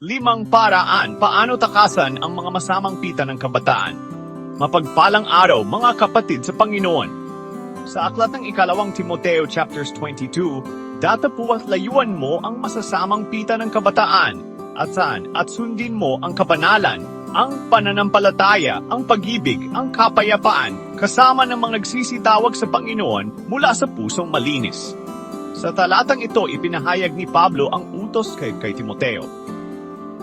5 paraan paano takasan ang mga masamang pita ng kabataan. Mapagpalang araw mga kapatid sa Panginoon. Sa aklat ng 2 Timoteo chapters 22, datapuan at layuan mo ang masasamang pita ng kabataan at sundin mo ang kabanalan, ang pananampalataya, ang pag-ibig, ang kapayapaan, kasama ng mga nagsisitawag sa Panginoon mula sa pusong malinis. Sa talatang ito, ipinahayag ni Pablo ang utos kay Timoteo.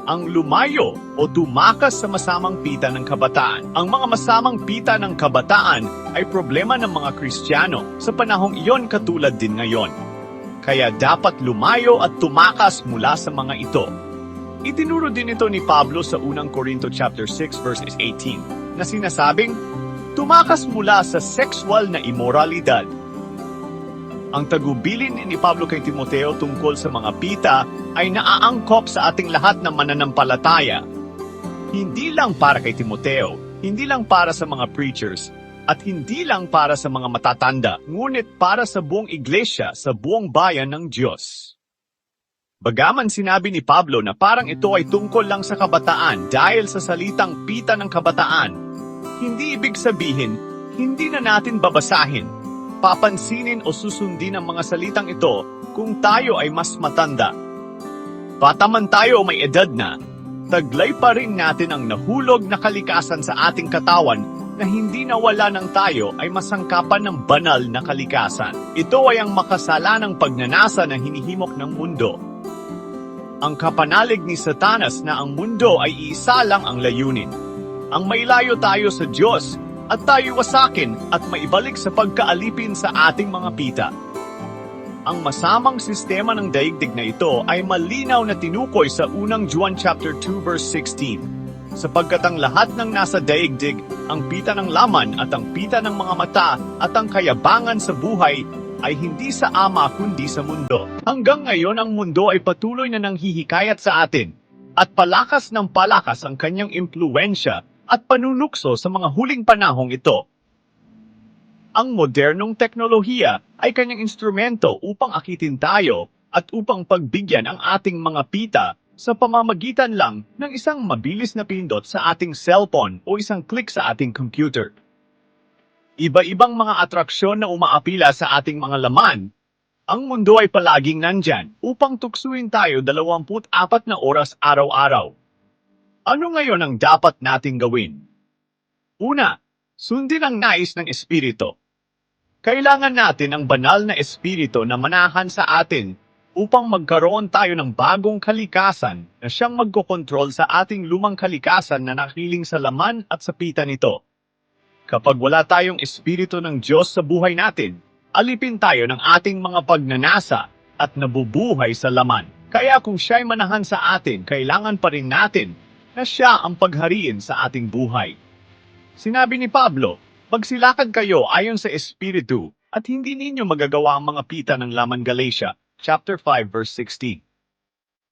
Ang lumayo o tumakas sa masamang pita ng kabataan. Ang mga masamang pita ng kabataan ay problema ng mga Kristiyano sa panahong iyon katulad din ngayon. Kaya dapat lumayo at tumakas mula sa mga ito. Itinuro din ito ni Pablo sa 1 Corinto chapter 6 verses 18 na sinasabing, tumakas mula sa sexual na immoralidad. Ang tagubilin ni Pablo kay Timoteo tungkol sa mga pita ay naaangkop sa ating lahat na mananampalataya. Hindi lang para kay Timoteo, hindi lang para sa mga preachers, at hindi lang para sa mga matatanda, ngunit para sa buong iglesia, sa buong bayan ng Diyos. Bagaman sinabi ni Pablo na parang ito ay tungkol lang sa kabataan dahil sa salitang pita ng kabataan, hindi ibig sabihin, hindi na natin babasahin, papansinin o susundin ang mga salitang ito kung tayo ay mas matanda. Pataman tayo o may edad na, taglay pa rin natin ang nahulog na kalikasan sa ating katawan na hindi nawala ng tayo ay masangkapan ng banal na kalikasan. Ito ay ang makasalanang pagnanasa na hinihimok ng mundo. Ang kapanalig ni Satanas na ang mundo ay iisa lang ang layunin. Ang mailayo tayo sa Diyos at tayo wasakin at maibalik sa pagkaalipin sa ating mga pita. Ang masamang sistema ng daigdig na ito ay malinaw na tinukoy sa 1 Juan chapter 2 verse 16. Sapagkat ang lahat ng nasa daigdig, ang pita ng laman at ang pita ng mga mata at ang kayabangan sa buhay ay hindi sa Ama kundi sa mundo. Hanggang ngayon ang mundo ay patuloy na nanghihikayat sa atin at palakas ng palakas ang kanyang impluwensya at panunukso sa mga huling panahong ito. Ang modernong teknolohiya ay kanyang instrumento upang akitin tayo at upang pagbigyan ang ating mga pita sa pamamagitan lang ng isang mabilis na pindot sa ating cellphone o isang click sa ating computer. Iba-ibang mga atraksyon na umaapila sa ating mga laman. Ang mundo ay palaging nandyan upang tuksuin tayo 24 na oras araw-araw. Ano ngayon ang dapat nating gawin? Una, sundin ang nais ng Espiritu. Kailangan natin ang banal na Espiritu na manahan sa atin upang magkaroon tayo ng bagong kalikasan na siyang magkokontrol sa ating lumang kalikasan na nakiling sa laman at sa pita nito. Kapag wala tayong Espiritu ng Diyos sa buhay natin, alipin tayo ng ating mga pagnanasa at nabubuhay sa laman. Kaya kung siya'y manahan sa atin, kailangan pa rin natin na siya ang paghariin sa ating buhay. Sinabi ni Pablo, magsilakad kayo ayon sa Espiritu at hindi ninyo magagawa ang mga pita ng laman. Galatia, chapter 5, verse 16.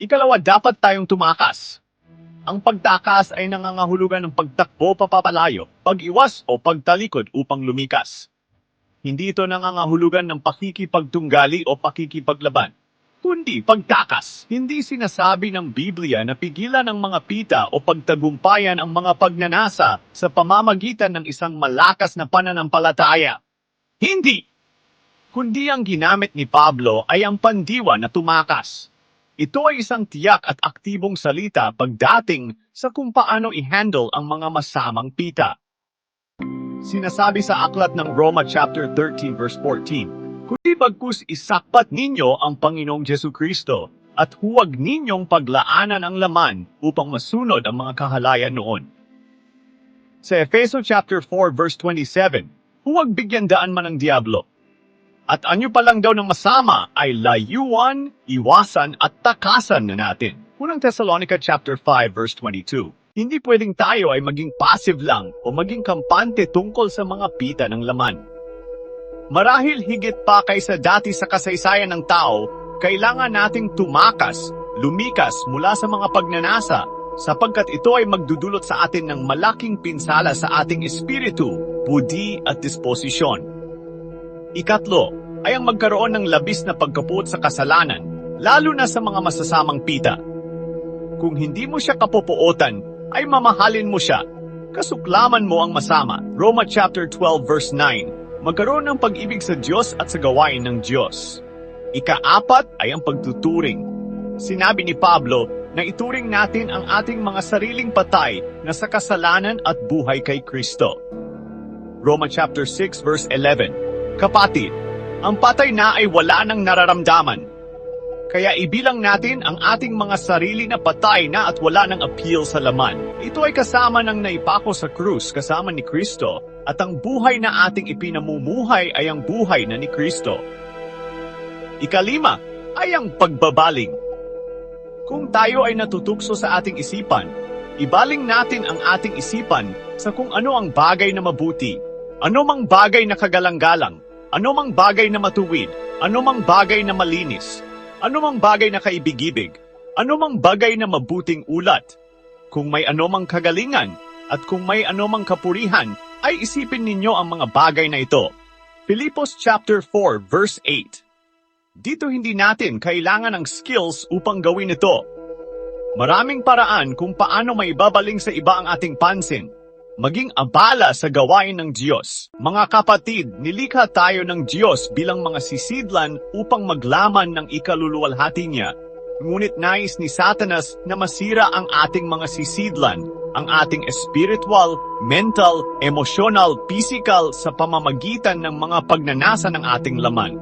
Ikalawa, dapat tayong tumakas. Ang pagtakas ay nangangahulugan ng pagtakbo papapalayo, pag-iwas o pagtalikod upang lumikas. Hindi ito nangangahulugan ng pakikipagtunggali o pakikipaglaban, kundi pagtakas. Hindi sinasabi ng Biblia na pigilan ng mga pita o pagtagumpayan ang mga pagnanasa sa pamamagitan ng isang malakas na pananampalataya. Hindi! Kundi ang ginamit ni Pablo ay ang pandiwa na tumakas. Ito ay isang tiyak at aktibong salita pagdating sa kung paano i-handle ang mga masamang pita. Sinasabi sa aklat ng Roma chapter 13 verse 14, kundi bagkus isakpat ninyo ang Panginoong Jesucristo at huwag ninyong paglaanan ang laman upang masunod ang mga kahalayan noon. Sa Efeso chapter 4 verse 27, huwag bigyan daan man ng diablo. At anyo pa lang daw ng masama ay layuan, iwasan at takasan na natin. 1 Thessalonica chapter 5 verse 22. Hindi pwedeng tayo ay maging passive lang o maging kampante tungkol sa mga pita ng laman. Marahil higit pa kaysa dati sa kasaysayan ng tao, kailangan nating tumakas, lumikas mula sa mga pagnanasa sapagkat ito ay magdudulot sa atin ng malaking pinsala sa ating espiritu, budi at disposisyon. Ikatlo, ay ang magkaroon ng labis na pagkapuot sa kasalanan, lalo na sa mga masasamang pita. Kung hindi mo siya kapupuotan, ay mamahalin mo siya. Kasuklaman mo ang masama. Roma chapter 12 verse 9. Magkaroon ng pag-ibig sa Diyos at sa gawain ng Diyos. Ika-4 ay ang pagtuturing. Sinabi ni Pablo na ituring natin ang ating mga sariling patay na sa kasalanan at buhay kay Kristo. Roma chapter 6 verse 11. Kapatid, ang patay na ay wala nang nararamdaman. Kaya ibilang natin ang ating mga sarili na patay na at wala ng appeal sa laman. Ito ay kasama ng naipako sa krus kasama ni Kristo, at ang buhay na ating ipinamumuhay ay ang buhay na ni Kristo. Ika-5 ay ang pagbabaling. Kung tayo ay natutukso sa ating isipan, ibaling natin ang ating isipan sa kung ano ang bagay na mabuti, ano mang bagay na kagalang-galang, ano mang bagay na matuwid, ano mang bagay na malinis, ano mang bagay na kaibig-ibig, ano mang bagay na mabuting ulat. Kung may anumang kagalingan at kung may anumang kapurihan, ay isipin ninyo ang mga bagay na ito. Filipos chapter 4 verse 8. Dito hindi natin kailangan ng skills upang gawin ito. Maraming paraan kung paano may babaling sa iba ang ating pansin. Maging abala sa gawain ng Diyos. Mga kapatid, nilikha tayo ng Diyos bilang mga sisidlan upang maglaman ng ikaluluwalhati niya. Ngunit nais ni Satanas na masira ang ating mga sisidlan, ang ating spiritual, mental, emotional, physical sa pamamagitan ng mga pagnanasa ng ating laman.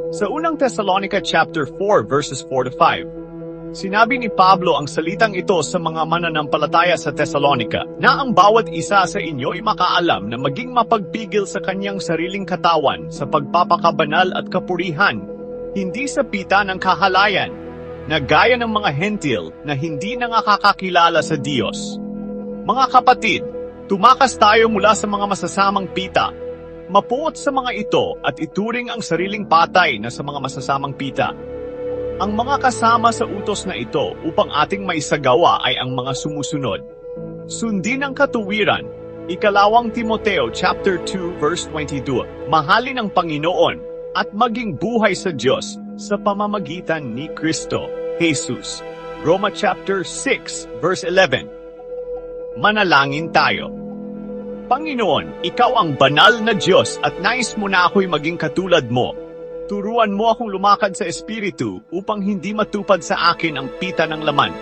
Sa unang Thessalonica chapter 4 verses 4 to 5, sinabi ni Pablo ang salitang ito sa mga mananampalataya sa Thessalonica na ang bawat isa sa inyo ay makaalam na maging mapagpigil sa kanyang sariling katawan sa pagpapakabanal at kapurihan, hindi sa pita ng kahalayan, na gaya ng mga hentil na hindi nakakakilala sa Diyos. Mga kapatid, tumakas tayo mula sa mga masasamang pita. Mapuot sa mga ito at ituring ang sariling patay na sa mga masasamang pita. Ang mga kasama sa utos na ito upang ating maisagawa ay ang mga sumusunod. Sundin ang katuwiran. Ikalawang Timoteo chapter 2 verse 22. Mahalin ang Panginoon at maging buhay sa Diyos sa pamamagitan ni Kristo, Jesus. Roma chapter 6 verse 11. Manalangin tayo. Panginoon, Ikaw ang banal na Diyos at nais mo na ako'y maging katulad mo. Turuan mo akong lumakad sa Espiritu upang hindi matupad sa akin ang pita ng laman.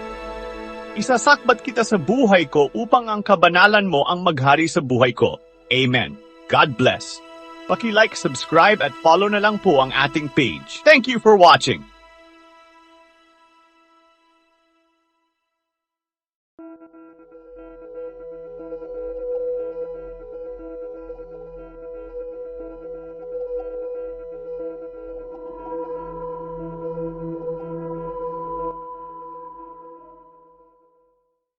Isasakbat kita sa buhay ko upang ang kabanalan mo ang maghari sa buhay ko. Amen. God bless. Paki-like, subscribe at follow na lang po ang ating page. Thank you for watching.